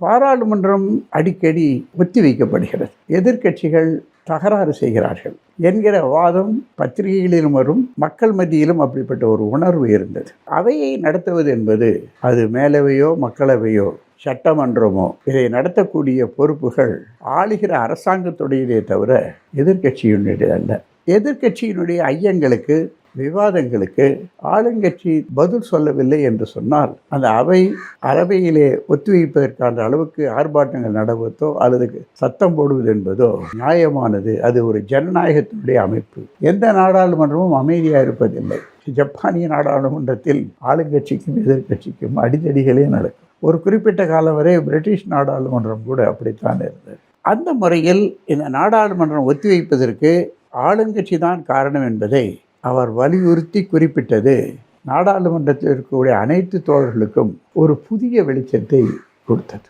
பாராளுமன்றம் அடிக்கடி ஒத்திவைக்கப்படுகிறது, எதிர்க்கட்சிகள் தகராறு செய்கிறார்கள் என்கிற வாதம் பத்திரிகைகளிலும் வரும், மக்கள் மத்தியிலும் அப்படிப்பட்ட ஒரு உணர்வு இருந்தது. அவையை நடத்துவது என்பது அது மேலவையோ மக்களவையோ சட்டமன்றமோ இதை நடத்தக்கூடிய பொறுப்புகள் ஆளுகிற அரசாங்கத்துடையதே தவிர எதிர்க்கட்சியினுடைய அல்ல. எதிர்க்கட்சியினுடைய ஐயங்களுக்கு, விவாதங்களுக்கு ஆளுங்கட்சி பதில் சொல்லவில்லை என்று சொன்னால் அந்த அவையிலே ஒத்திவைப்பதற்கான அளவுக்கு ஆர்ப்பாட்டங்கள் நடவதோ அல்லது சத்தம் போடுவது என்பதோ நியாயமானது. அது ஒரு ஜனநாயகத்தினுடைய அமைப்பு. எந்த நாடாளுமன்றமும் அமைதியாக இருப்பதில்லை. ஜப்பானிய நாடாளுமன்றத்தில் ஆளுங்கட்சிக்கும் எதிர்க்கட்சிக்கும் அடிதடிகளே நடக்கும். ஒரு குறிப்பிட்ட காலம் வரை பிரிட்டிஷ் நாடாளுமன்றம் கூட அப்படித்தான் இருந்தது. அந்த முறையில் இந்த நாடாளுமன்றம் ஒத்திவைப்பதற்கு ஆளுங்கட்சி தான் காரணம் என்பதை அவர் வலியுறுத்தி குறிப்பிட்டது நாடாளுமன்றத்தில் இருக்கக்கூடிய அனைத்து தோழர்களுக்கும் ஒரு புதிய வெளிச்சத்தை கொடுத்தது.